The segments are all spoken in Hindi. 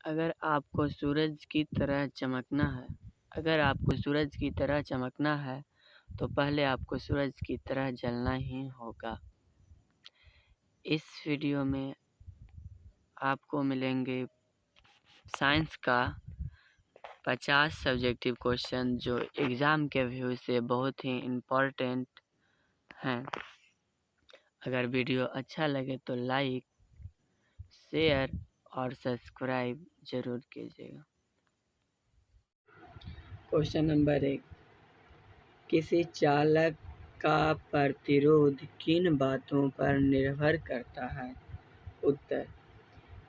अगर आपको सूरज की तरह चमकना है तो पहले आपको सूरज की तरह जलना ही होगा। इस वीडियो में आपको मिलेंगे साइंस का 50 सब्जेक्टिव क्वेश्चन जो एग्ज़ाम के व्यू से बहुत ही इम्पोर्टेंट हैं। अगर वीडियो अच्छा लगे तो लाइक, शेयर और सब्सक्राइब ज़रूर कीजिएगा। क्वेश्चन नंबर 1, किसी चालक का प्रतिरोध किन बातों पर निर्भर करता है? उत्तर,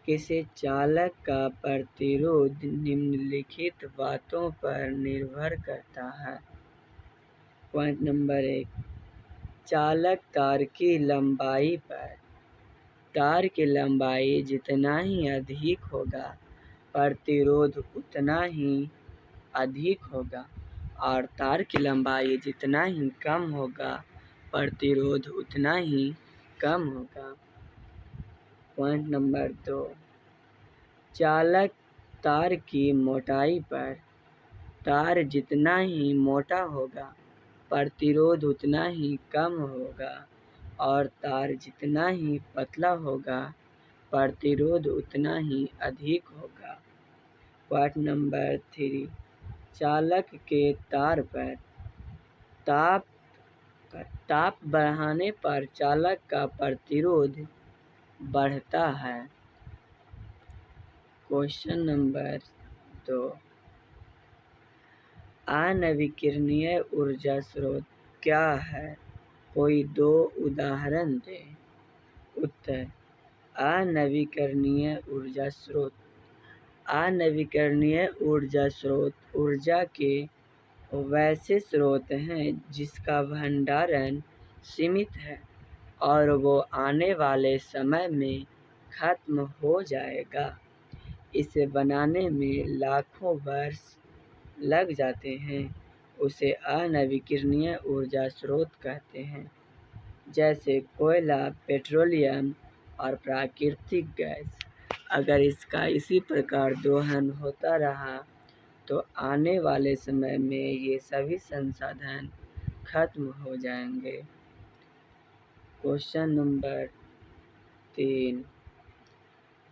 किसी चालक का प्रतिरोध निम्नलिखित बातों पर निर्भर करता है। पॉइंट नंबर 1, चालक तार की लंबाई पर। तार की लंबाई जितना ही अधिक होगा, प्रतिरोध उतना ही अधिक होगा, और तार की लंबाई जितना ही कम होगा, प्रतिरोध उतना ही कम होगा। पॉइंट नंबर 2, चालक तार की मोटाई पर। तार जितना ही मोटा होगा, प्रतिरोध उतना ही कम होगा, और तार जितना ही पतला होगा, प्रतिरोध उतना ही अधिक होगा। पॉइंट नंबर 3, चालक के तार पर ताप बढ़ाने पर चालक का प्रतिरोध बढ़ता है। क्वेश्चन नंबर 2, अनविकिरणीय ऊर्जा स्रोत क्या है? कोई 2 उदाहरण दें। उत्तर, अनविकिरणीय ऊर्जा स्रोत। अनविकिरणीय ऊर्जा स्रोत ऊर्जा के वैसे स्रोत हैं जिसका भंडारण सीमित है और वो आने वाले समय में खत्म हो जाएगा। इसे बनाने में लाखों वर्ष लग जाते हैं। उसे अनविकिरणीय ऊर्जा स्रोत कहते हैं, जैसे कोयला, पेट्रोलियम और प्राकृतिक गैस। अगर इसका इसी प्रकार दोहन होता रहा तो आने वाले समय में ये सभी संसाधन खत्म हो जाएंगे। क्वेश्चन नंबर 3,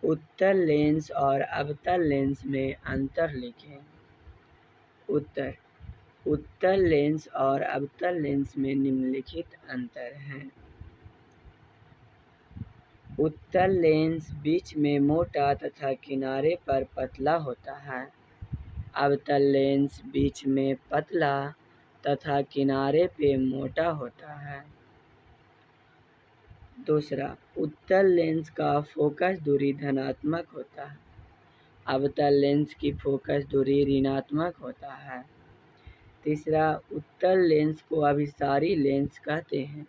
उत्तल लेंस और अवतल लेंस में अंतर लिखें। उत्तर, उत्तल लेंस और अवतल लेंस में निम्नलिखित अंतर हैं। उत्तल लेंस बीच में मोटा तथा किनारे पर पतला होता है। अवतल लेंस बीच में पतला तथा किनारे पे मोटा होता है। दूसरा, उत्तल लेंस का फोकस दूरी धनात्मक होता है। अवतल लेंस की फोकस दूरी ऋणात्मक होता है। तीसरा, उत्तल लेंस को अभिसारी लेंस कहते हैं,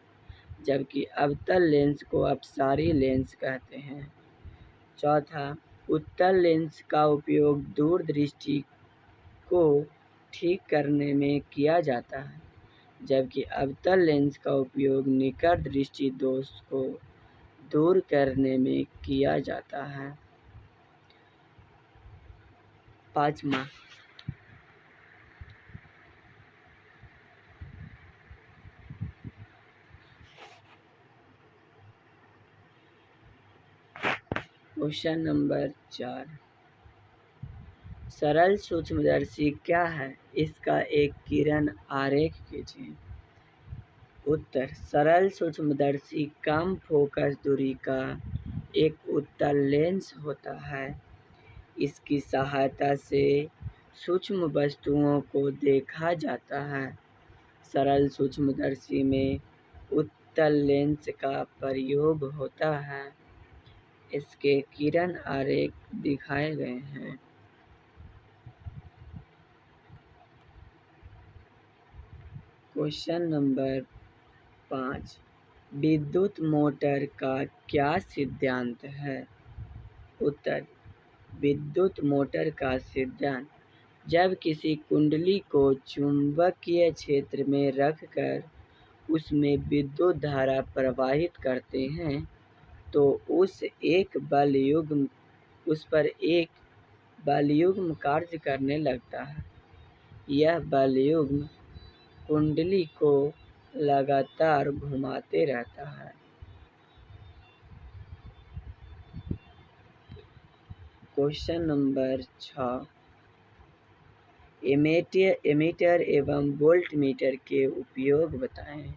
जबकि अवतल लेंस को अपसारी लेंस कहते हैं। चौथा, उत्तल लेंस का उपयोग दूरदृष्टि को ठीक करने में किया जाता है, जबकि अवतल लेंस का उपयोग निकट दृष्टि दोष को दूर करने में किया जाता है। 5वां, क्वेश्चन नंबर 4, सरल सूक्ष्मदर्शी क्या है? इसका एक किरण आरेख कीजिए। उत्तर, सरल सूक्ष्मदर्शी कम फोकस दूरी का एक उत्तल लेंस होता है। इसकी सहायता से सूक्ष्म वस्तुओं को देखा जाता है। सरल सूक्ष्मदर्शी में उत्तल लेंस का प्रयोग होता है। इसके किरण आरेख दिखाए गए हैं। क्वेश्चन नंबर 5, विद्युत मोटर का क्या सिद्धांत है? उत्तर, विद्युत मोटर का सिद्धांत, जब किसी कुंडली को चुंबकीय क्षेत्र में रखकर उसमें विद्युत धारा प्रवाहित करते हैं तो उस पर एक बलयुग्म कार्य करने लगता है। यह बलयुग्म कुंडली को लगातार घुमाते रहता है। क्वेश्चन नंबर 6, एमीटर एवं वोल्टमीटर के उपयोग बताएं।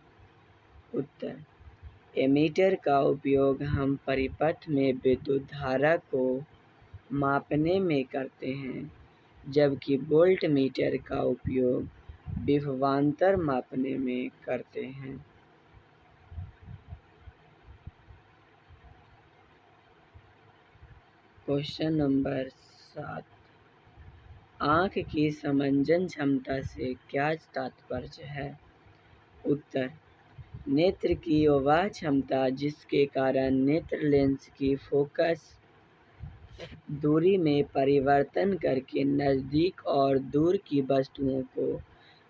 उत्तर, एमीटर का उपयोग हम परिपथ में विद्युत धारा को मापने में करते हैं, जबकि वोल्टमीटर का उपयोग विभवांतर मापने में करते हैं। क्वेश्चन नंबर 7, आँख की समंजन क्षमता से क्या तात्पर्य है। उत्तर, नेत्र की वह क्षमता जिसके कारण नेत्र लेंस की फोकस दूरी में परिवर्तन करके नज़दीक और दूर की वस्तुओं को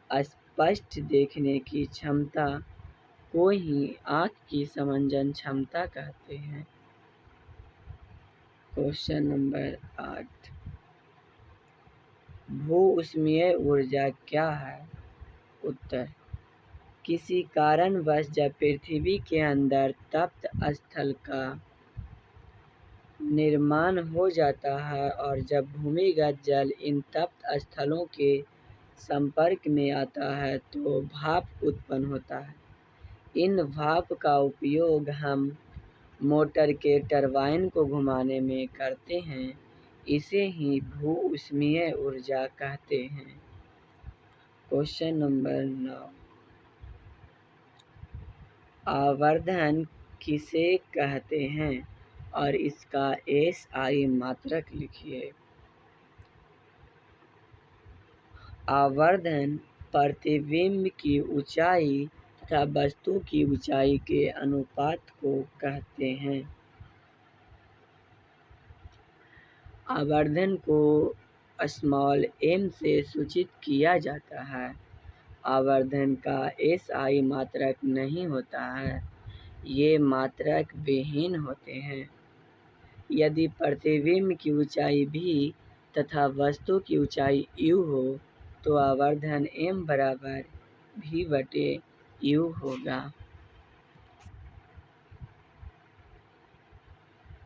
स्पष्ट देखने की क्षमता को ही आँख की समंजन क्षमता कहते हैं। क्वेश्चन नंबर 8, भू-ऊष्मीय ऊर्जा क्या है। उत्तर, किसी कारणवश जब पृथ्वी के अंदर तप्त स्थल का निर्माण हो जाता है और जब भूमिगत जल इन तप्त स्थलों के संपर्क में आता है तो भाप उत्पन्न होता है। इन भाप का उपयोग हम मोटर के टरबाइन को घुमाने में करते हैं। इसे ही भू-ऊष्मीय ऊर्जा कहते हैं। क्वेश्चन नंबर 9, आवर्धन किसे कहते हैं और इसका SI मात्रक लिखिए। आवर्धन प्रतिबिंब की ऊंचाई तथा वस्तु की ऊंचाई के अनुपात को कहते हैं। आवर्धन को स्मॉल m से सूचित किया जाता है। आवर्धन का SI मात्रक नहीं होता है, ये मात्रक विहीन होते हैं। यदि प्रतिबिंब की ऊंचाई v तथा वस्तु की ऊंचाई u हो तो आवर्धन m बराबर v/u होगा।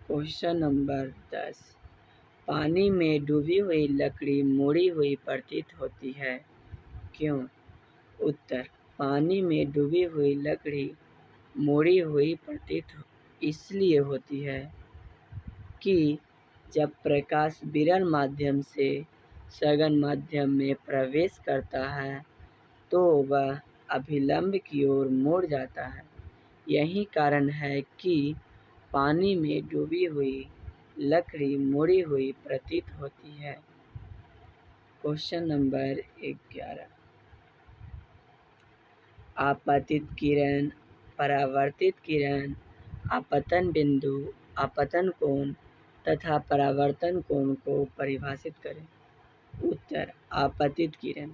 क्वेश्चन नंबर 10, पानी में डूबी हुई लकड़ी मुड़ी हुई प्रतीत होती है, क्यों। उत्तर, पानी में डूबी हुई लकड़ी मुड़ी हुई प्रतीत इसलिए होती है कि जब प्रकाश विरल माध्यम से सघन माध्यम में प्रवेश करता है तो वह अभिलंब की ओर मुड़ जाता है। यही कारण है कि पानी में डूबी हुई लकड़ी मुड़ी हुई प्रतीत होती है। क्वेश्चन नंबर 11, आपतित किरण, परावर्तित किरण, आपतन बिंदु, आपतन कोण तथा परावर्तन कोण को परिभाषित करें। उत्तर, आपतित किरण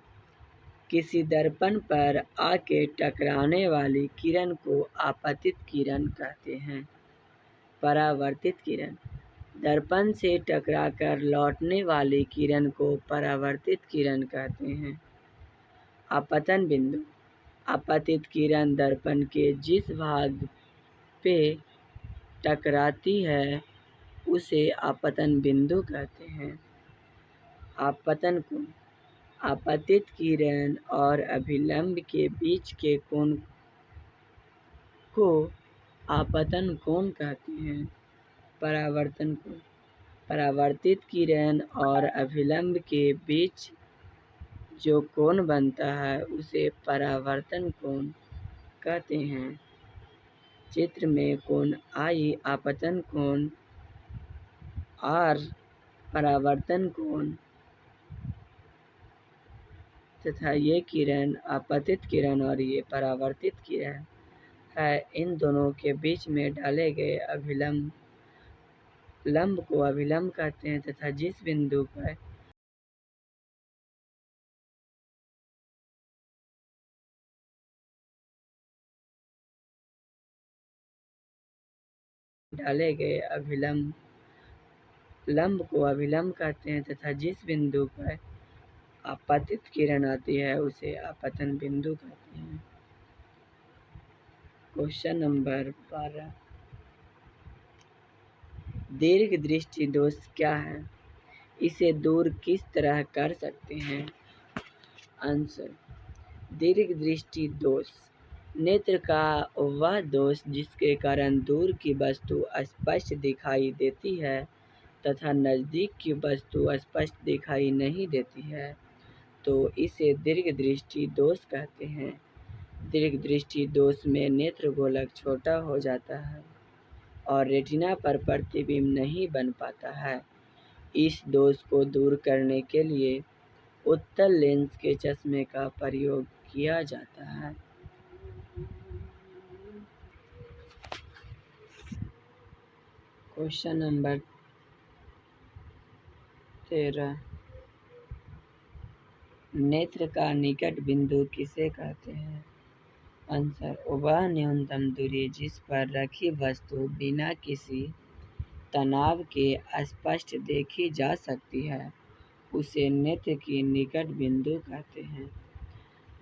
किसी दर्पण पर आके टकराने वाली किरण को आपतित किरण कहते हैं। परावर्तित किरण दर्पण से टकराकर लौटने वाली किरण को परावर्तित किरण कहते हैं। आपतन बिंदु आपतित किरण दर्पण के जिस भाग पे टकराती है उसे आपतन बिंदु कहते हैं। आपतन कोण आपतित किरण और अभिलंब के बीच के कोण को आपतन कोण कहते हैं। परावर्तन कोण परावर्तित किरण और अभिलंब के बीच जो कोण बनता है उसे परावर्तन कोण कहते हैं। चित्र में कोण I आपतन कोण R परावर्तन कोण तथा ये किरण आपतित किरण और ये परावर्तित किरण है। इन दोनों के बीच में डाले गए लंब को अभिलंब कहते हैं तथा जिस बिंदु पर डाले गए अभिलंब लंब को अभिलंब कहते हैं तथा जिस बिंदु पर आपतित किरण आती है उसे आपतन बिंदु कहते हैं। क्वेश्चन नंबर 12, दीर्घ दृष्टि दोष क्या है? इसे दूर किस तरह कर सकते हैं? आंसर, दीर्घ दृष्टि दोष नेत्र का वह दोष जिसके कारण दूर की वस्तु स्पष्ट दिखाई देती है तथा नज़दीक की वस्तु स्पष्ट दिखाई नहीं देती है, तो इसे दीर्घ दृष्टि दोष कहते हैं। दीर्घ दृष्टि दोष में नेत्र गोलक छोटा हो जाता है और रेटिना पर प्रतिबिंब नहीं बन पाता है। इस दोष को दूर करने के लिए उत्तल लेंस के चश्मे का प्रयोग किया जाता है। क्वेश्चन नंबर 13, नेत्र का निकट बिंदु किसे कहते हैं? आंसर, वह न्यूनतम दूरी जिस पर रखी वस्तु बिना किसी तनाव के स्पष्ट देखी जा सकती है उसे नेत्र की निकट बिंदु कहते हैं।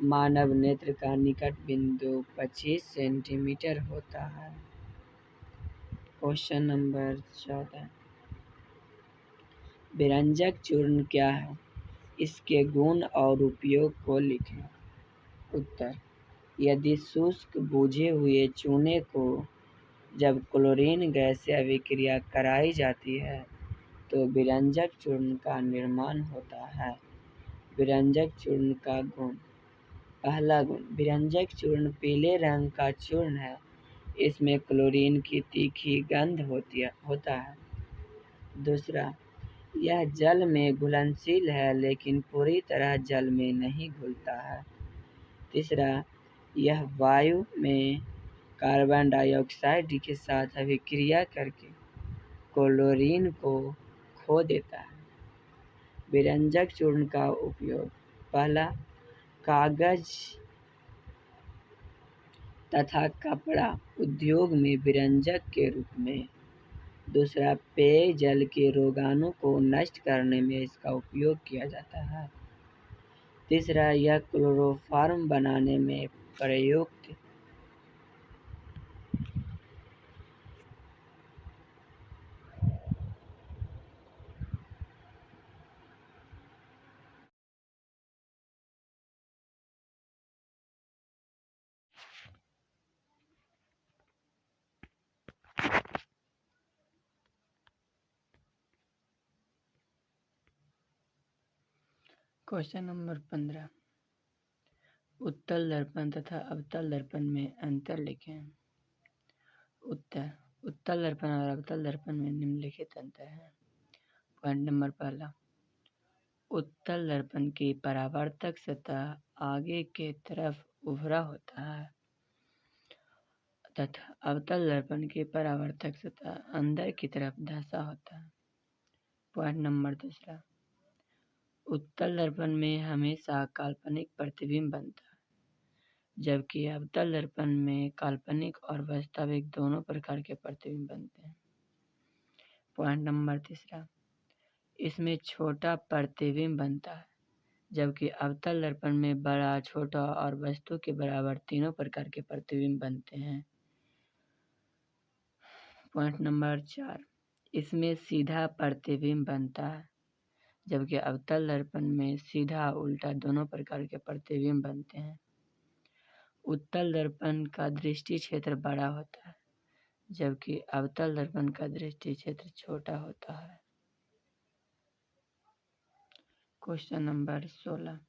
मानव नेत्र का निकट बिंदु 25 सेंटीमीटर होता है। क्वेश्चन नंबर 14, विरंजक चूर्ण क्या है? इसके गुण और उपयोग को लिखें। उत्तर, यदि शुष्क बुझे हुए चूने को जब क्लोरीन गैस से अभिक्रिया कराई जाती है तो विरंजक चूर्ण का निर्माण होता है। विरंजक चूर्ण का गुण। पहला गुण, विरंजक चूर्ण पीले रंग का चूर्ण है। इसमें क्लोरीन की तीखी गंध होता है। दूसरा, यह जल में घुलनशील है लेकिन पूरी तरह जल में नहीं घुलता है। तीसरा, यह वायु में कार्बन डाइऑक्साइड के साथ अभिक्रिया करके क्लोरीन को खो देता है। विरंजक चूर्ण का उपयोग। पहला, कागज तथा कपड़ा उद्योग में विरंजक के रूप में। दूसरा, पेयजल के रोगाणु को नष्ट करने में इसका उपयोग किया जाता है। तीसरा, यह क्लोरोफॉर्म बनाने में प्रयुक्त क्वेश्चन नंबर 15, उत्तल दर्पण तथा अवतल दर्पण में अंतर लिखें। उत्तर, उत्तल दर्पण और अवतल दर्पण में निम्नलिखित अंतर है। पॉइंट नंबर पहला, उत्तल दर्पण की परावर्तक सतह आगे के तरफ उभरा होता है तथा अवतल दर्पण की परावर्तक सतह अंदर की तरफ धंसा होता है। पॉइंट नंबर दूसरा, उत्तल दर्पण में हमेशा काल्पनिक प्रतिबिंब बनता है जबकि अवतल दर्पण में काल्पनिक और वास्तविक दोनों प्रकार के प्रतिबिंब बनते हैं। पॉइंट नंबर तीसरा, इसमें छोटा प्रतिबिंब बनता है जबकि अवतल दर्पण में बड़ा, छोटा और वस्तु के बराबर तीनों प्रकार के प्रतिबिंब बनते हैं। पॉइंट नंबर 4, इसमें सीधा प्रतिबिंब बनता है जबकि अवतल दर्पण में सीधा, उल्टा दोनों प्रकार के प्रतिबिंब बनते हैं। उत्तल दर्पण का दृष्टि क्षेत्र बड़ा होता है जबकि अवतल दर्पण का दृष्टि क्षेत्र छोटा होता है। क्वेश्चन नंबर 16,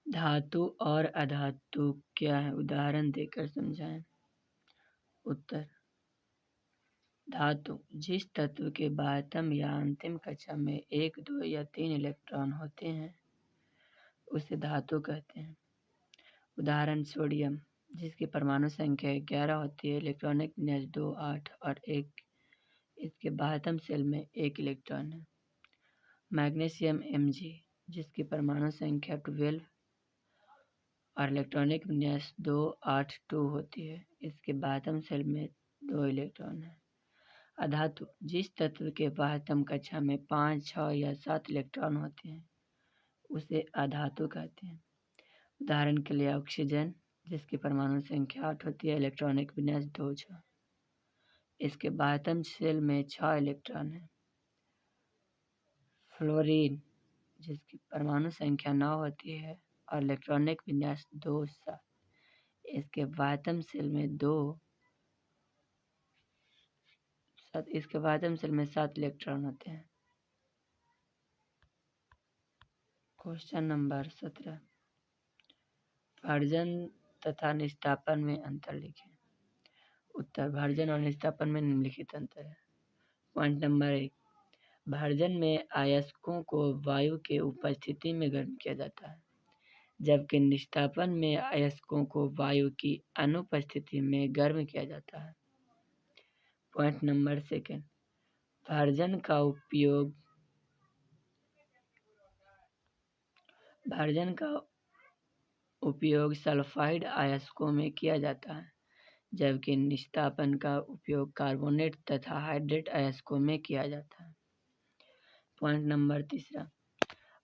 धातु और अधातु क्या है? उदाहरण देकर समझाएं। उत्तर, धातु जिस तत्व के बाह्यतम या अंतिम कक्षा में 1, 2 या 3 इलेक्ट्रॉन होते हैं उसे धातु कहते हैं। उदाहरण, सोडियम जिसकी परमाणु संख्या 11 होती है, इलेक्ट्रॉनिक विन्यास 2, 8 और 1, इसके बाह्यतम शेल में 1 इलेक्ट्रॉन है। मैग्नीशियम Mg जिसकी परमाणु संख्या 12 और इलेक्ट्रॉनिक विन्यास 2, 8, 2 होती है, इसके बाह्यतम शेल में 2 इलेक्ट्रॉन है। अधातु जिस तत्व के बाह्यतम कक्षा में 5, 6 या 7 इलेक्ट्रॉन होते हैं उसे अधातु कहते हैं। उदाहरण के लिए ऑक्सीजन जिसकी परमाणु संख्या 8 होती है, इलेक्ट्रॉनिक विन्यास 2, 6। इसके बाह्यतम शेल में 6 इलेक्ट्रॉन है। फ्लोरीन जिसकी परमाणु संख्या 9 होती है और इलेक्ट्रॉनिक विन्यास 2, 7। इसके बाह्यतम शेल में 7 इलेक्ट्रॉन होते हैं। क्वेश्चन नंबर 17, भर्जन तथा निस्तापन में अंतर लिखें। उत्तर, भर्जन और निस्तापन में निम्नलिखित अंतर है। पॉइंट नंबर 1, भर्जन में अयस्कों को वायु के उपस्थिति में गर्म किया जाता है, जबकि निस्तापन में अयस्कों को वायु की अनुपस्थिति में गर्म किया जाता है। पॉइंट नंबर 2, भर्जन का उपयोग सल्फाइड अयस्कों में किया जाता है, जबकि निस्तापन का उपयोग कार्बोनेट तथा हाइड्रेट अयस्कों में किया जाता है। पॉइंट नंबर 3,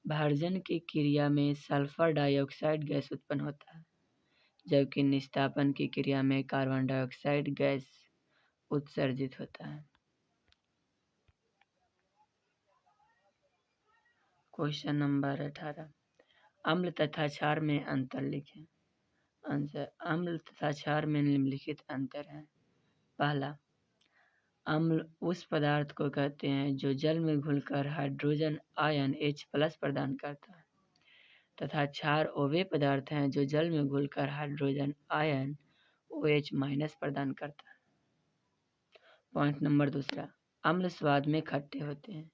भर्जन की क्रिया में सल्फर डाइऑक्साइड गैस उत्पन्न होता है, जबकि निस्तापन की क्रिया में कार्बन डाइऑक्साइड गैस उत्सर्जित होता है। क्वेश्चन नंबर 18, अम्ल तथा क्षार में अंतर लिखें। आंसर, अम्ल तथा क्षार में निम्नलिखित अंतर है। पहला, अम्ल उस पदार्थ को कहते हैं जो जल में घुलकर हाइड्रोजन आयन H+ प्रदान करता है, तथा क्षार वे पदार्थ हैं जो जल में घुलकर हाइड्रोजन आयन OH- प्रदान करता है। पॉइंट नंबर 2, अम्ल स्वाद में खट्टे होते हैं,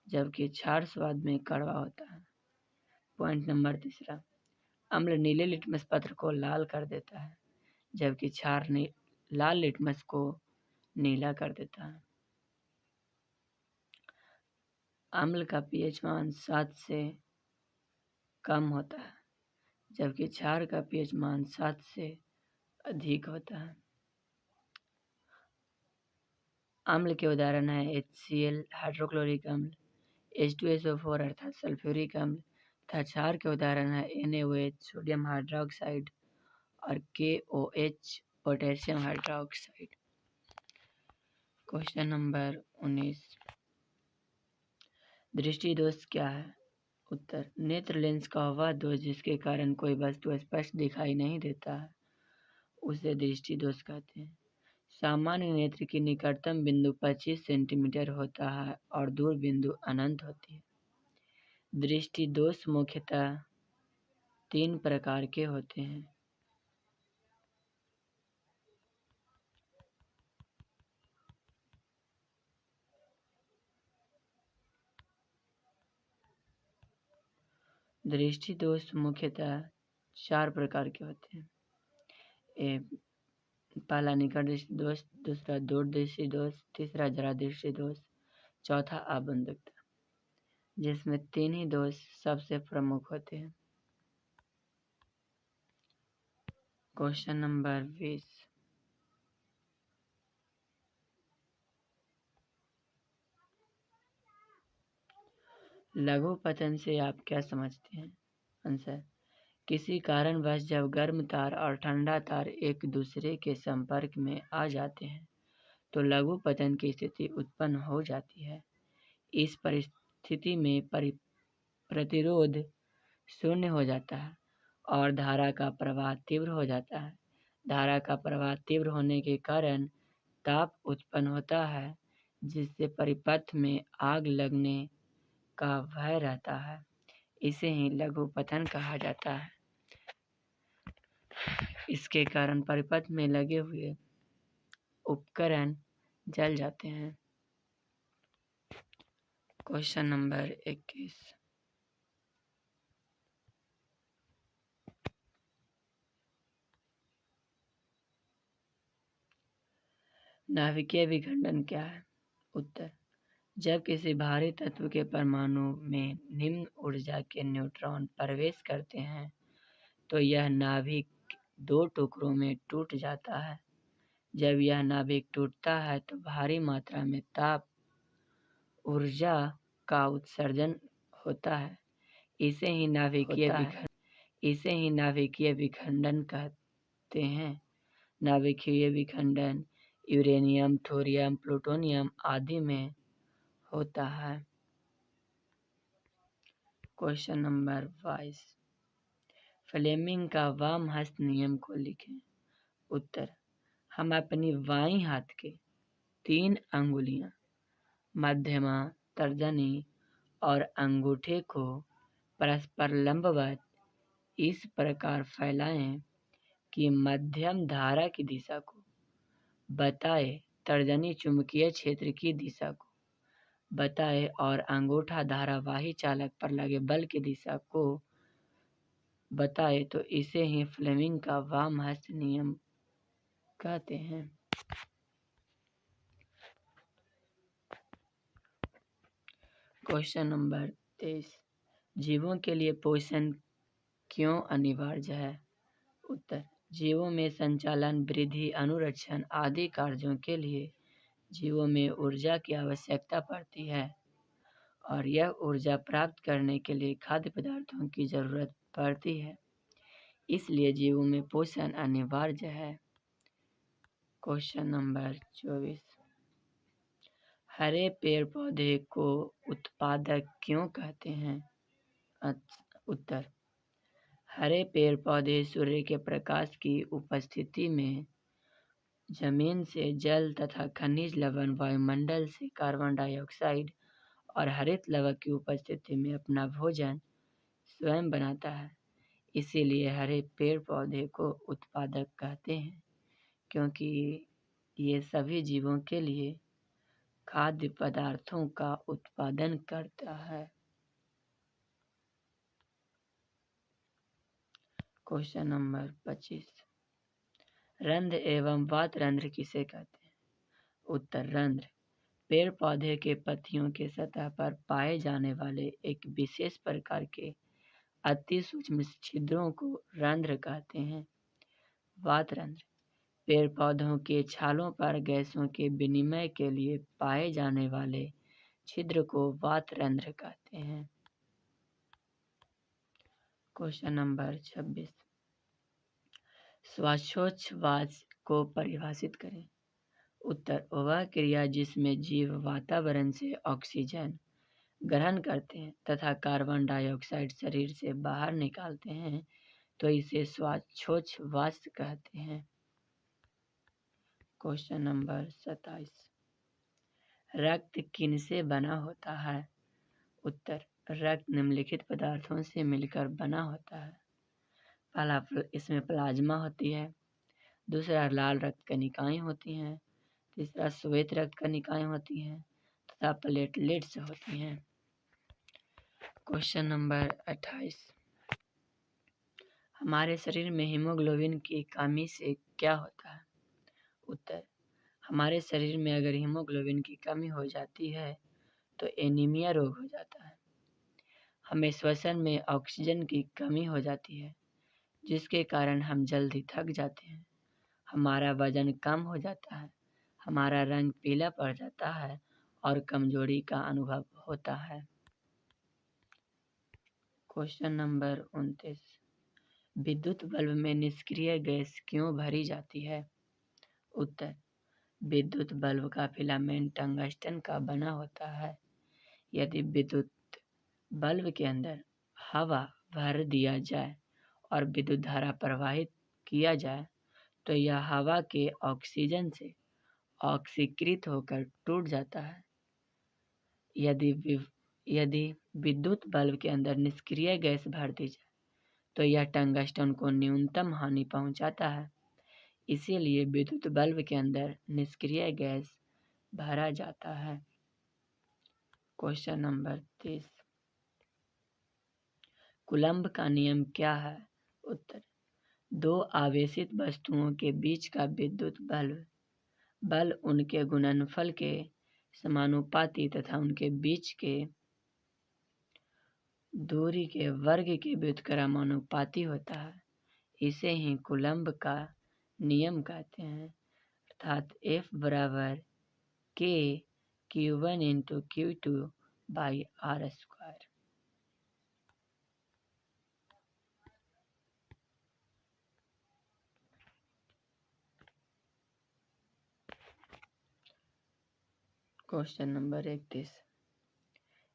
जबकि क्षार स्वाद में कड़वा होता है। पॉइंट नंबर 3, अम्ल नीले लिटमस पत्र को लाल कर देता है, जबकि क्षार लाल लिटमस को नीला कर देता है। अम्ल का pH मान 7 से कम होता है, जबकि क्षार का pH मान 7 से अधिक होता है। अम्ल के उदाहरण हैं HCl हाइड्रोक्लोरिक अम्ल, H2SO4 अर्थात सल्फ्यूरिक अम्ल, तथा क्षार के उदाहरण हैं NaOH सोडियम हाइड्रोक्साइड और KOH potassium hydroxide. Question number 19, दृष्टि दोष क्या है। उत्तर, नेत्र लेंस का वह दोष जिसके कारण कोई वस्तु स्पष्ट दिखाई नहीं देता है उसे दृष्टि दोष कहते हैं। सामान्य नेत्र की निकटतम बिंदु 25 सेंटीमीटर होता है और दूर बिंदु अनंत होती है। दृष्टि दोष मुख्यतः 3 प्रकार के होते हैं। दृष्टि दोष मुख्यतः 4 प्रकार के होते हैं। पहला निकट दृष्टि दोष, दूसरा दूर दृष्टि दोष, तीसरा जरा दृष्टि दोष, चौथा आबंधकता, जिसमें 3 ही दोष सबसे प्रमुख होते हैं। क्वेश्चन नंबर 20, लघु पतन से आप क्या समझते हैं। आंसर, किसी कारणवश जब गर्म तार और ठंडा तार एक दूसरे के संपर्क में आ जाते हैं तो लघु पतन की स्थिति उत्पन्न हो जाती है। इस परिस्थिति में प्रतिरोध शून्य हो जाता है और धारा का प्रवाह तीव्र हो जाता है। धारा का प्रवाह तीव्र होने के कारण ताप उत्पन्न होता है, जिससे परिपथ में आग लगने का भय रहता है। इसे ही लघु पतन कहा जाता है। इसके कारण परिपथ में लगे हुए उपकरण जल जाते हैं। क्वेश्चन नंबर 21, नाभिकीय विखंडन क्या है। उत्तर, जब किसी भारी तत्व के परमाणु में निम्न ऊर्जा के न्यूट्रॉन प्रवेश करते हैं तो यह नाभिक 2 टुकड़ों में टूट जाता है, जब यह नाभिक टूटता है तो भारी मात्रा में ताप ऊर्जा का उत्सर्जन होता है। इसे ही नाभिकीय विखंडन कहते हैं। नाभिकीय विखंडन यूरेनियम, थोरियम, प्लूटोनियम आदि में होता है। क्वेश्चन नंबर 22, फ्लेमिंग का वाम हस्त नियम को लिखें। उत्तर, हम अपनी बाईं हाथ के 3 अंगुलियां मध्यमा, तर्जनी और अंगूठे को परस्पर लंबवत इस प्रकार फैलाएं कि मध्यम धारा की दिशा को बताए, तर्जनी चुंबकीय क्षेत्र की दिशा को बताए और अंगूठा धारावाही चालक पर लगे बल की दिशा को बताए, तो इसे ही फ्लेमिंग का वाम हस्त नियम कहते हैं। क्वेश्चन नंबर 23, जीवों के लिए पोषण क्यों अनिवार्य है? उत्तर, जीवों में संचालन, वृद्धि, अनुरक्षण आदि कार्यों के लिए जीवों में ऊर्जा की आवश्यकता पड़ती है और यह ऊर्जा प्राप्त करने के लिए खाद्य पदार्थों की जरूरत पड़ती है। इसलिए जीवों में पोषण अनिवार्य है। क्वेश्चन नंबर 24, हरे पेड़ पौधे को उत्पादक क्यों कहते हैं? उत्तर, हरे पेड़ पौधे सूर्य के प्रकाश की उपस्थिति में जमीन से जल तथा खनिज लवण, वायुमंडल से कार्बन डाइऑक्साइड और हरित लवण की उपस्थिति में अपना भोजन स्वयं बनाता है। इसीलिए हरे पेड़ पौधे को उत्पादक कहते हैं, क्योंकि ये सभी जीवों के लिए खाद्य पदार्थों का उत्पादन करता है। क्वेश्चन नंबर 25, रंध्र एवं वात रंध्र किसे कहते हैं? उत्तर, रंध्र पेड़ पौधे के पत्तियों के सतह पर पाए जाने वाले एक विशेष प्रकार के अति सूक्ष्म छिद्रों को रंध्र कहते हैं। वात रंध्र पेड़ पौधों के छालों पर गैसों के विनिमय के लिए पाए जाने वाले छिद्र को वात रंध्र कहते हैं। क्वेश्चन नंबर 26, श्वासोच्छ्वास को परिभाषित करें। उत्तर, वह क्रिया जिसमें जीव वातावरण से ऑक्सीजन ग्रहण करते हैं तथा कार्बन डाइऑक्साइड शरीर से बाहर निकालते हैं, तो इसे श्वासोच्छ्वास कहते हैं। क्वेश्चन नंबर 27, रक्त किनसे बना होता है? उत्तर, रक्त निम्नलिखित पदार्थों से मिलकर बना होता है। पहला, इसमें प्लाज्मा होती है। दूसरा, लाल रक्त कणिकाएं होती हैं। तीसरा, श्वेत रक्त कणिकाएं होती हैं तथा प्लेटलेट्स होती हैं। क्वेश्चन नंबर 28, हमारे शरीर में हीमोग्लोबिन की कमी से क्या होता है? उत्तर, हमारे शरीर में अगर हीमोग्लोबिन की कमी हो जाती है तो एनीमिया रोग हो जाता है। हमें श्वसन में ऑक्सीजन की कमी हो जाती है, जिसके कारण हम जल्दी थक जाते हैं। हमारा वजन कम हो जाता है, हमारा रंग पीला पड़ जाता है और कमजोरी का अनुभव होता है। क्वेश्चन नंबर 29, विद्युत बल्ब में निष्क्रिय गैस क्यों भरी जाती है? उत्तर, विद्युत बल्ब का फिलामेंट टंगस्टन का बना होता है। यदि विद्युत बल्ब के अंदर हवा भर दिया जाए और विद्युत धारा प्रवाहित किया जाए तो यह हवा के ऑक्सीजन से ऑक्सीकृत होकर टूट जाता है। यदि विद्युत बल्ब के अंदर निष्क्रिय गैस भर दी जाए तो यह टंगस्टन को न्यूनतम हानि पहुंचाता है। इसीलिए विद्युत बल्ब के अंदर निष्क्रिय गैस भरा जाता है। क्वेश्चन नंबर 30, कूलम्ब का नियम क्या है? उत्तर, दो आवेशित वस्तुओं के बीच का विद्युत बल उनके गुणनफल के समानुपाती तथा उनके बीच के दूरी के वर्ग के व्युत्क्रमानुपाती होता है। इसे ही कूलम्ब का नियम कहते हैं। अर्थात F बराबर K Q1 into Q2 by R square. Question number 31,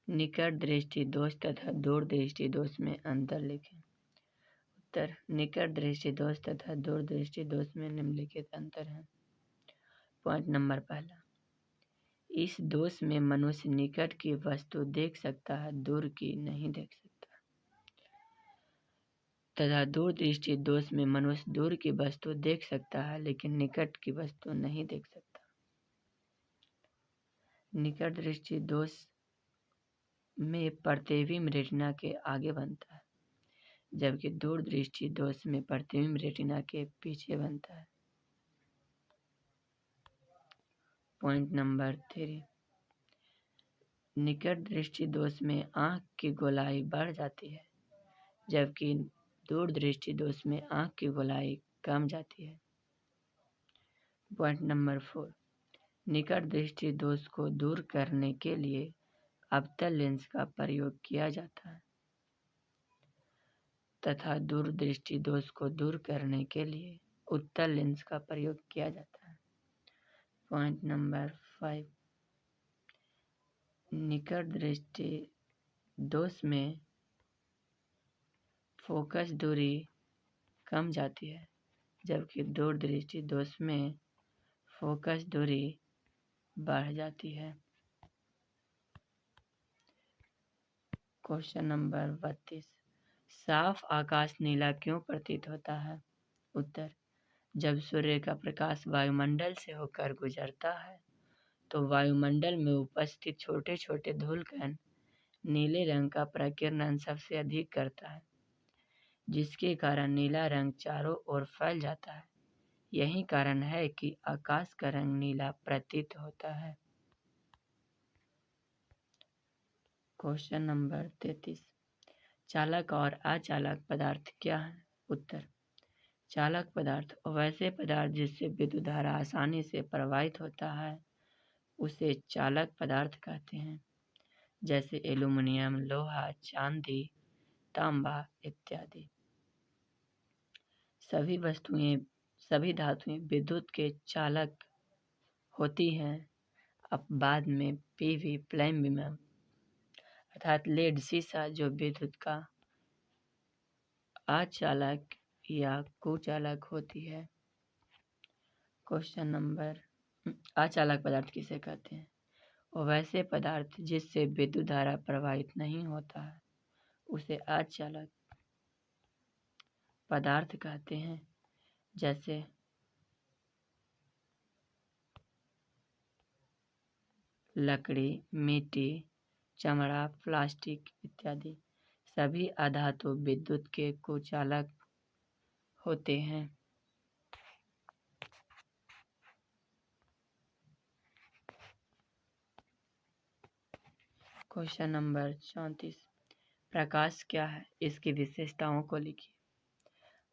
निकट दृष्टि दोष तथा दूर दृष्टि दोष में अंतर लिखें। उत्तर, निकट दृष्टि दोष तथा दूर दृष्टि दोष में निम्नलिखित अंतर है। पॉइंट नंबर पहला, इस दोष में मनुष्य निकट की वस्तु देख सकता है, दूर की नहीं देख सकता, तथा दूर दृष्टि दोष में मनुष्य दूर की वस्तु देख सकता है लेकिन निकट की वस्तु नहीं देख सकता। निकट दृष्टि दोष में प्रतिबिंब रेटिना के आगे बनता है, जबकि दूर दृष्टि दोष में प्रतिबिंब रेटिना के पीछे बनता है। पॉइंट नंबर 3, निकट दृष्टि दोष में आंख की गोलाई बढ़ जाती है, जबकि दूर दृष्टि दोष में आंख की गोलाई कम जाती है। पॉइंट नंबर 4, निकट दृष्टि दोष को दूर करने के लिए अवतल लेंस का प्रयोग किया जाता है, तथा दूर दृष्टि दोष को दूर करने के लिए उत्तल लेंस का प्रयोग किया जाता है। पॉइंट नंबर 5, निकट दृष्टि दोष में फोकस दूरी कम जाती है, जबकि दूर दृष्टि दोष में फोकस दूरी बढ़ जाती है। क्वेश्चन नंबर 32, साफ आकाश नीला क्यों प्रतीत होता है? उत्तर, जब सूर्य का प्रकाश वायुमंडल से होकर गुजरता है तो वायुमंडल में उपस्थित छोटे छोटे धूलकण नीले रंग का प्रकीर्णन सबसे अधिक करता है, जिसके कारण नीला रंग चारों ओर फैल जाता है। यही कारण है कि आकाश का रंग नीला प्रतीत होता है। क्वेश्चन नंबर 33, चालक और अचालक पदार्थ क्या है? उत्तर, चालक पदार्थ वैसे पदार्थ जिससे विद्युत धारा आसानी से प्रवाहित होता है उसे चालक पदार्थ कहते हैं, जैसे एल्यूमीनियम, लोहा, चांदी, तांबा इत्यादि। सभी धातुएं विद्युत के चालक होती हैं। अब बाद में पीवी प्लैटिनम अर्थात लेड सीसा जो विद्युत का अचालक या कुचालक होती है। क्वेश्चन नंबर, अचालक पदार्थ किसे कहते हैं? वैसे पदार्थ जिससे विद्युत धारा प्रवाहित नहीं होता है उसे अचालक पदार्थ कहते हैं, जैसे लकड़ी, मिट्टी, चमड़ा, प्लास्टिक इत्यादि। सभी अधातु विद्युत के कुचालक होते हैं। क्वेश्चन नंबर 34, प्रकाश क्या है? इसकी विशेषताओं को लिखिए।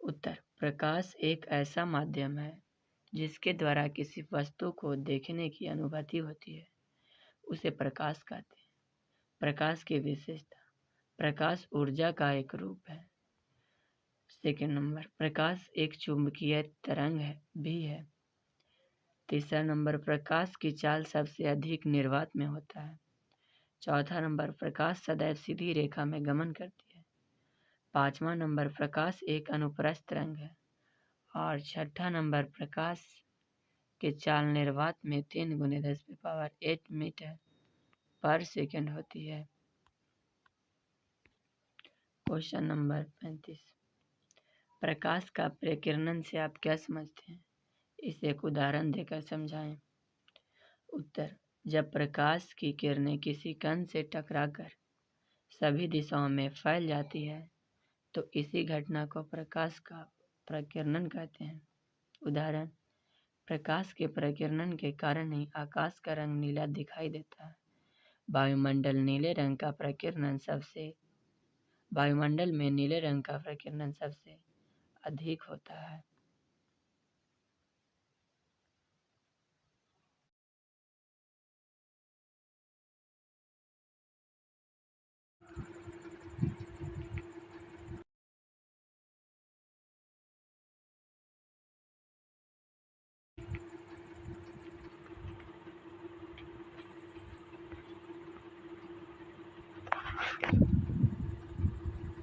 उत्तर, प्रकाश एक ऐसा माध्यम है जिसके द्वारा किसी वस्तु को देखने की अनुभूति होती है, उसे प्रकाश कहते हैं। प्रकाश की विशेषता, प्रकाश ऊर्जा का एक रूप है। सेकंड नंबर, प्रकाश एक चुंबकीय तरंग भी है। तीसरा नंबर, प्रकाश की चाल सबसे अधिक निर्वात में होता है। चौथा नंबर, प्रकाश सदैव सीधी रेखा में गमन करती है। पांचवा नंबर, प्रकाश एक अनुप्रस्थ तरंग है। और छठा नंबर, प्रकाश के चाल निर्वात में 3 × 10⁸ मीटर पर सेकंड होती है। क्वेश्चन नंबर 35, प्रकाश का प्रकीर्णन से आप क्या समझते हैं? इसे एक उदाहरण देकर समझाएं। उत्तर, जब प्रकाश की किरणें किसी कण से टकराकर सभी दिशाओं में फैल जाती है तो इसी घटना को प्रकाश का प्रकीर्णन कहते हैं। उदाहरण, प्रकाश के प्रकीर्णन के कारण ही आकाश का रंग नीला दिखाई देता है। वायुमंडल में नीले रंग का प्रकीर्णन सबसे अधिक होता है।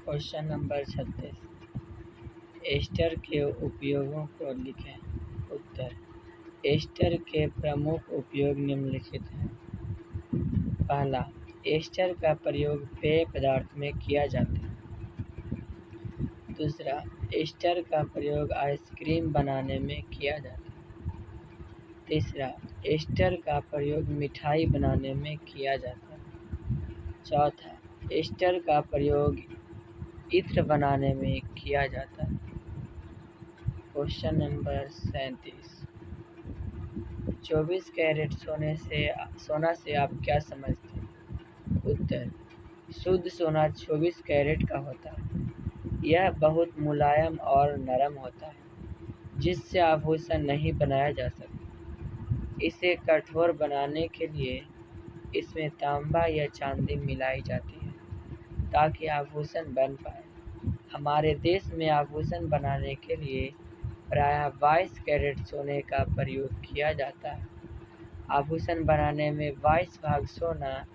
क्वेश्चन नंबर 36, एस्टर के उपयोगों को लिखें। उत्तर, एस्टर के प्रमुख उपयोग निम्नलिखित हैं। पहला, एस्टर का प्रयोग पेय पदार्थ में किया जाता है। दूसरा, एस्टर का प्रयोग आइसक्रीम बनाने में किया जाता है। तीसरा, एस्टर का प्रयोग मिठाई बनाने में किया जाता है। चौथा, एस्टर का प्रयोग इत्र बनाने में किया जाता है। क्वेश्चन नंबर 37, 24 कैरेट सोना से आप क्या समझते हैं? उत्तर, शुद्ध सोना 24 कैरेट का होता है। यह बहुत मुलायम और नरम होता है, जिससे आभूषण नहीं बनाया जा सकता। इसे कठोर बनाने के लिए इसमें तांबा या चांदी मिलाई जाती है, ताकि आभूषण बन पाए। हमारे देश में आभूषण बनाने के लिए प्रायः 22 कैरेट सोने का प्रयोग किया जाता है। आभूषण बनाने में 22 भाग सोना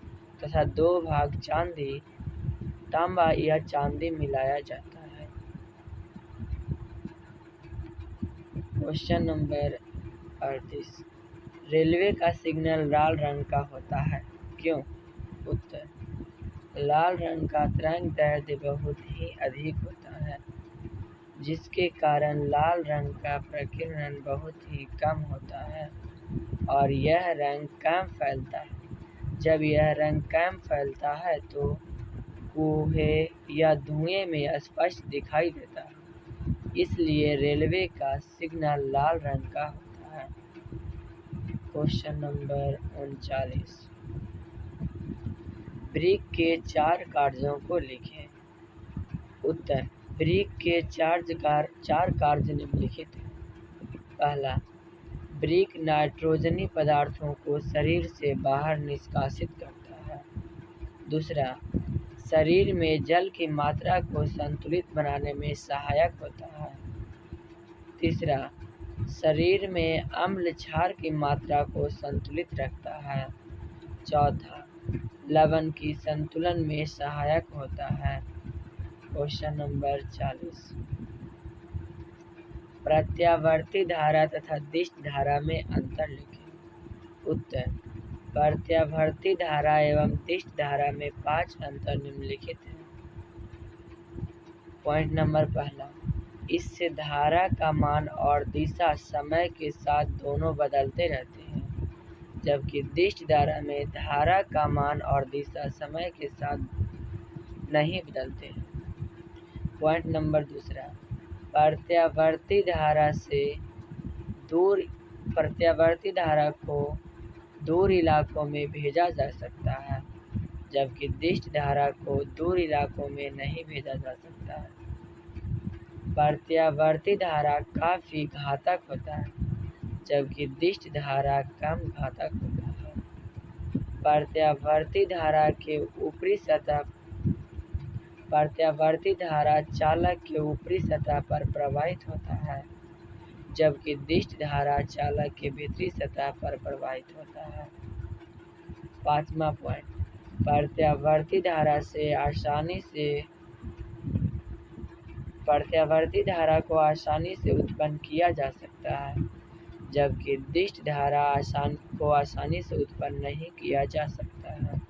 तथा 2 भाग चांदी, तांबा या चांदी मिलाया जाता है। क्वेश्चन नंबर 38, रेलवे का सिग्नल लाल रंग का होता है, क्यों? उत्तर, लाल रंग का तरंगदैर्ध्य बहुत ही अधिक होता है, जिसके कारण लाल रंग का प्रकीर्णन बहुत ही कम होता है और यह रंग कम फैलता है। जब यह रंग कम फैलता है तो कोहे या धुएं में स्पष्ट दिखाई देता है। इसलिए रेलवे का सिग्नल लाल रंग का होता है। क्वेश्चन नंबर 39, ब्रिक के 4 कार्यों को लिखें। उत्तर, ब्रिक के 4 कार्य निम्नलिखित हैं। पहला, ब्रिक नाइट्रोजनी पदार्थों को शरीर से बाहर निष्कासित करता है। दूसरा, शरीर में जल की मात्रा को संतुलित बनाने में सहायक होता है। तीसरा, शरीर में अम्ल क्षार की मात्रा को संतुलित रखता है। चौथा, लवण की संतुलन में सहायक होता है। क्वेश्चन नंबर 40, प्रत्यावर्ती धारा तथा दिष्ट धारा में अंतर लिखें। उत्तर, प्रत्यावर्ती धारा एवं दिष्ट धारा में 5 अंतर निम्नलिखित हैं। पॉइंट नंबर पहला, इससे धारा का मान और दिशा समय के साथ दोनों बदलते रहते हैं, जबकि दिष्ट धारा में धारा का मान और दिशा समय के साथ नहीं बदलते हैं। पॉइंट नंबर दूसरा, प्रत्यावर्ती धारा को दूर इलाकों में भेजा जा सकता है, जबकि दिष्ट धारा को दूर इलाकों में नहीं भेजा जा सकता है। प्रत्यावर्ती धारा काफी घातक होता है, जबकि दिष्ट धारा कम घातक होता है। प्रत्यावर्ती धारा चालक के ऊपरी सतह पर प्रवाहित होता है, जबकि दिष्ट धारा चालक के भीतरी सतह पर प्रवाहित होता है। 5वां पॉइंट, प्रत्यावर्ती धारा को आसानी से उत्पन्न किया जा सकता है, जबकि दिष्ट धारा को आसानी से उत्पन्न नहीं किया जा सकता है।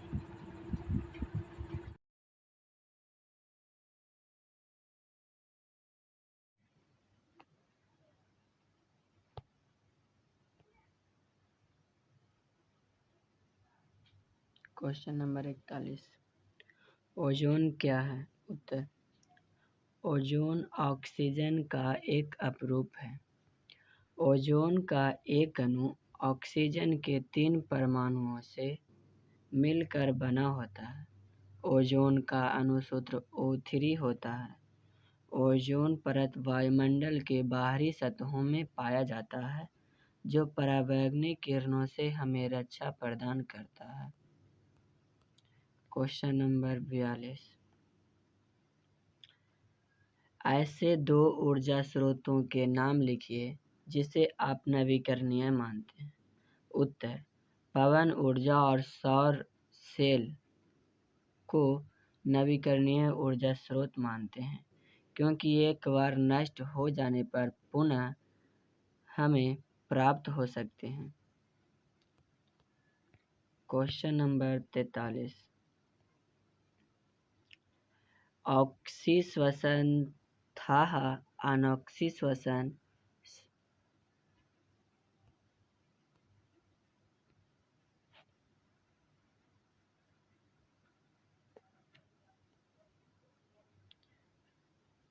क्वेश्चन नंबर 41, ओजोन क्या है? उत्तर, ओजोन ऑक्सीजन का एक अपरूप है। ओजोन का एक अणु ऑक्सीजन के 3 परमाणुओं से मिलकर बना होता है। ओजोन का अणुसूत्र O3 होता है। ओजोन परत वायुमंडल के बाहरी सतहों में पाया जाता है, जो पराबैंगनी किरणों से हमें रक्षा प्रदान करता है। क्वेश्चन नंबर 42, ऐसे 2 ऊर्जा स्रोतों के नाम लिखिए जिसे आप नवीकरणीय मानते हैं। उत्तर, पवन ऊर्जा और सौर सेल को नवीकरणीय ऊर्जा स्रोत मानते हैं, क्योंकि एक बार नष्ट हो जाने पर पुनः हमें प्राप्त हो सकते हैं। क्वेश्चन नंबर 43, ऑक्सीश्वसन था अनॉक्सीश्वसन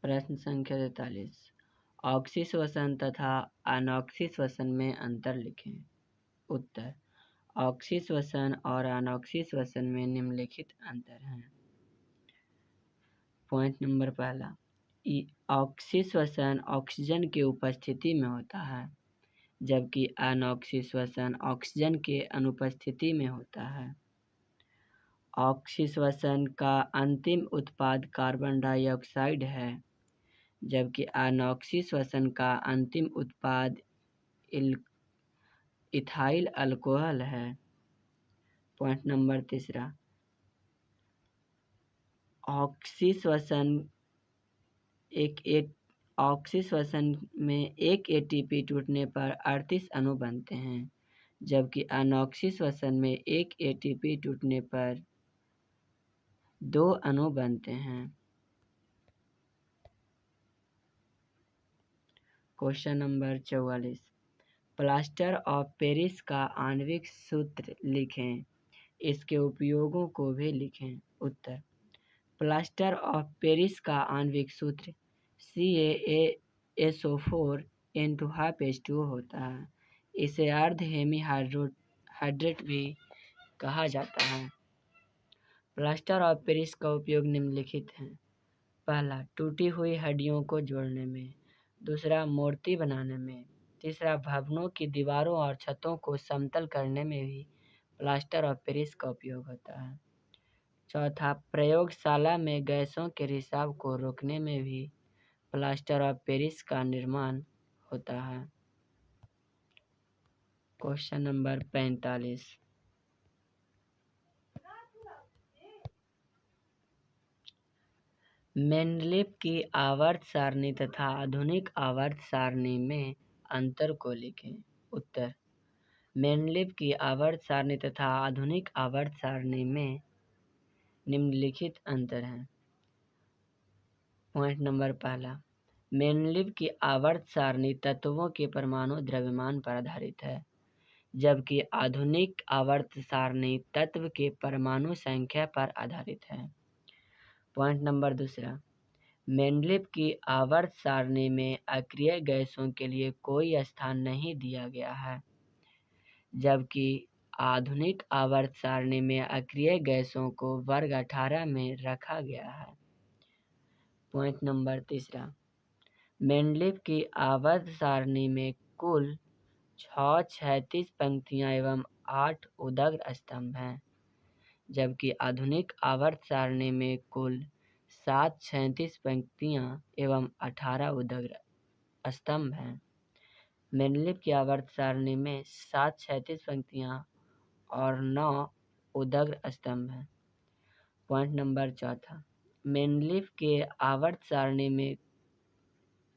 प्रश्न संख्या 43, ऑक्सीश्वसन तथा अनॉक्सीश्वसन में अंतर लिखें। उत्तर, ऑक्सीश्वसन और अनॉक्सीश्वसन में निम्नलिखित अंतर हैं। पॉइंट नंबर पहला, ऑक्सीश्वसन ऑक्सीजन की उपस्थिति में होता है, जबकि अनॉक्सीश्वसन ऑक्सीजन के अनुपस्थिति में होता है। ऑक्सीश्वसन का अंतिम उत्पाद कार्बन डाइऑक्साइड है, जबकि अनॉक्सीश्वसन का अंतिम उत्पाद इथाइल अल्कोहल है। पॉइंट नंबर तीसरा, ऑक्सीश्वसन में एक एटीपी टूटने पर 38 अणु बनते हैं, जबकि अनॉक्सीश्वसन में एक एटीपी टूटने पर 2 अणु बनते हैं। Question number 44, plaster of Paris का आणविक सूत्र लिखें, इसके उपयोगों को भी लिखें। उत्तर, प्लास्टर ऑफ पेरिस का आणविक सूत्र CaSO4N2H2O होता है। इसे अर्ध हेमी हाइड्रेट भी कहा जाता है। प्लास्टर ऑफ पेरिस का उपयोग निम्नलिखित है। पहला, टूटी हुई हड्डियों को जोड़ने में। दूसरा, मूर्ति बनाने में। तीसरा, भवनों की दीवारों और छतों को समतल करने में भी प्लास्टर ऑफ पेरिस का उपयोग होता है। चौथा, प्रयोगशाला में गैसों के रिसाव को रोकने में भी प्लास्टर ऑफ पेरिस का निर्माण होता है। क्वेश्चन नंबर 45, मेंडलीव की आवर्त सारणी तथा आधुनिक आवर्त सारणी में अंतर को लिखें। उत्तर, मेंडलीव की आवर्त सारणी तथा आधुनिक आवर्त सारणी में निम्नलिखित अंतर हैं। पॉइंट नंबर पहला, मेंडलीव की आवर्त सारणी तत्वों के परमाणु द्रव्यमान पर आधारित है, जबकि आधुनिक आवर्त सारणी तत्व के परमाणु संख्या पर आधारित है। पॉइंट नंबर दूसरा, मेंडलीव की आवर्त सारणी में अक्रिय गैसों के लिए कोई स्थान नहीं दिया गया है, जबकि आधुनिक आवर्त सारणी में अक्रिय गैसों को वर्ग 18 में रखा गया है। पॉइंट नंबर तीसरा, मेंडलीव की आवर्त सारणी में कुल 6 क्षैतिज पंक्तियां एवं 8 उदग्र स्तंभ हैं, जबकि आधुनिक आवर्त सारणी में कुल 7 क्षैतिज पंक्तियां एवं 18 उदग्र स्तंभ हैं। मेंडलीव की आवर्त सारणी में 7 क्षैतिज पंक्तियां और 9 उदग्र स्तंभ हैं। पॉइंट नंबर चौथा, मेंडलीव के आवर्त सारणी में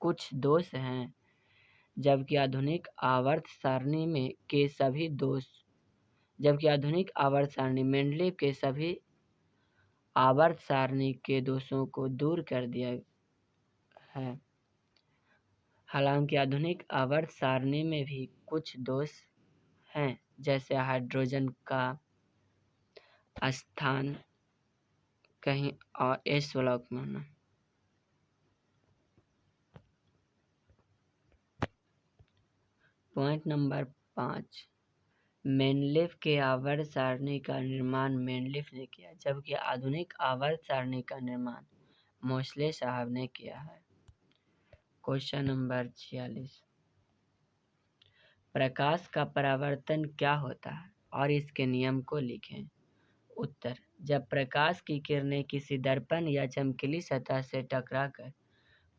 कुछ दोष हैं, जबकि आधुनिक आवर्त सारणी मेंडलीव के सभी आवर्त सारणी के दोषों को दूर कर दिया है। हालांकि आधुनिक आवर्त सारणी में भी कुछ दोष हैं, जैसे हाइड्रोजन का स्थान कहीं और एस ब्लॉक में होना। पॉइंट नंबर 5, मेंडलीव के आवर्त सारणी का निर्माण मेंडलीव ने किया, जबकि आधुनिक आवर्त सारणी का निर्माण मोसले साहब ने किया है। क्वेश्चन नंबर 46, प्रकाश का परावर्तन क्या होता है और इसके नियम को लिखें। उत्तर, जब प्रकाश की किरणें किसी दर्पण या चमकीली सतह से टकराकर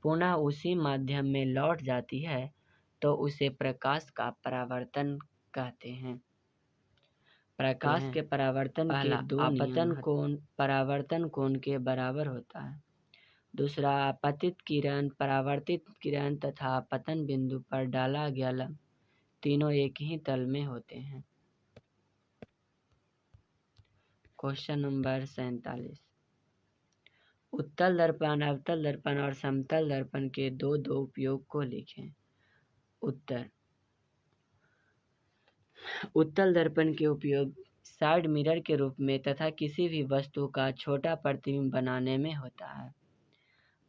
पुनः उसी माध्यम में लौट जाती है तो उसे प्रकाश का परावर्तन कहते हैं। प्रकाश के परावर्तन के दो आपतन नियम कोण परावर्तन कोण के बराबर होता है। दूसरा, आपतित किरण, परावर्तित किरण तथा आपतन बिंदु पर डाला गया लंब तीनों एक ही तल में होते हैं। क्वेश्चन नंबर 47, उत्तल दर्पण, अवतल दर्पण और समतल दर्पण के दो उपयोग को लिखें। उत्तर, उत्तल दर्पण के उपयोग साइड मिरर के रूप में तथा किसी भी वस्तु का छोटा प्रतिबिंब बनाने में होता है।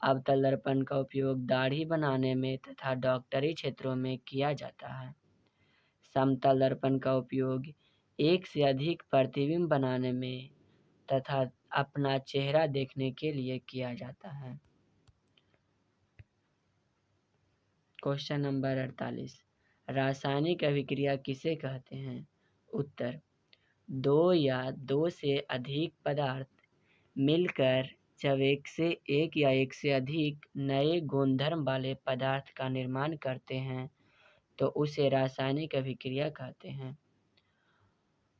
अवतल दर्पण का उपयोग दाढ़ी बनाने में तथा डॉक्टरी क्षेत्रों में किया जाता है। समतल दर्पण का उपयोग एक से अधिक प्रतिबिंब बनाने में तथा अपना चेहरा देखने के लिए किया जाता है। क्वेश्चन नंबर 48, रासायनिक अभिक्रिया किसे कहते हैं। उत्तर, दो या दो से अधिक पदार्थ मिलकर जब एक या एक से अधिक नए गुणधर्म वाले पदार्थ का निर्माण करते हैं तो उसे रासायनिक अभिक्रिया कहते हैं।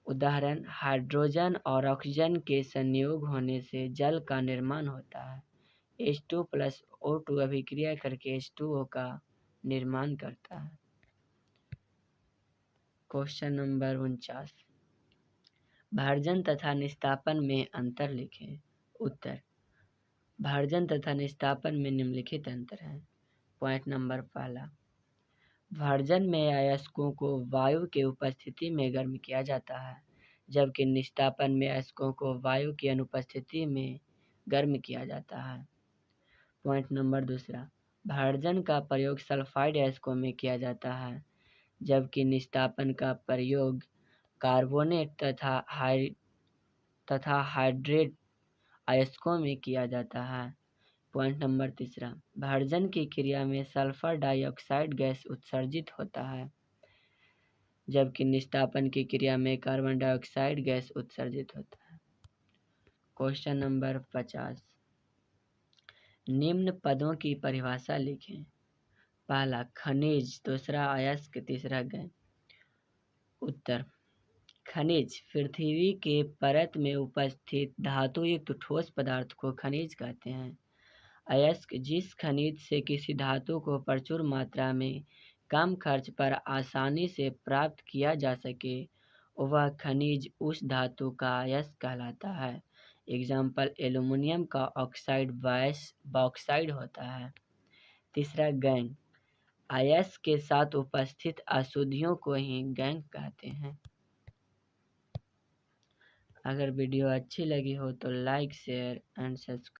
उदाहरण, हाइड्रोजन और ऑक्सीजन के संयोग होने से जल का निर्माण होता है। H2 + O2 अभिक्रिया करके H2O का निर्माण करता है। क्वेश्चन नंबर 49, भर्जन तथा निस्तापन में अंतर लिखें। उत्तर, भर्जन तथा निस्तापन में निम्नलिखित अंतर हैं। पॉइंट नंबर पहला, भर्जन में अयस्कों को वायु के उपस्थिति में गर्म किया जाता है, जबकि निस्तापन में अयस्कों को वायु की अनुपस्थिति में गर्म किया जाता है। पॉइंट नंबर दूसरा, भर्जन का प्रयोग सल्फाइड अयस्कों में किया जाता है, जबकि निस्तापन का प्रयोग कार्बोनेट तथा हाइड्रेट अयस्कों में किया जाता है। पॉइंट नंबर तीसरा, भर्जन की क्रिया में सल्फर डाइऑक्साइड गैस उत्सर्जित होता है, जबकि निस्तापन की क्रिया में कार्बन डाइऑक्साइड गैस उत्सर्जित होता है। क्वेश्चन नंबर 50, निम्न पदों की परिभाषा लिखें। पहला, खनिज, दूसरा अयस्क, तीसरा गैस। उत्तर, खनिज पृथ्वी के परत में उपस्थित धातु युक्त ठोस पदार्थ को खनिज कहते हैं। अयस्क, जिस खनिज से किसी धातु को प्रचुर मात्रा में कम खर्च पर आसानी से प्राप्त किया जा सके वह खनिज उस धातु का अयस्क कहलाता है। एग्जाम्पल, एल्युमिनियम का ऑक्साइड बॉक्साइड होता है। तीसरा, गैंग, अयस्क के साथ उपस्थित अशुद्धियों को ही गैंग कहते हैं। अगर वीडियो अच्छी लगी हो तो लाइक, शेयर एंड सब्सक्राइब।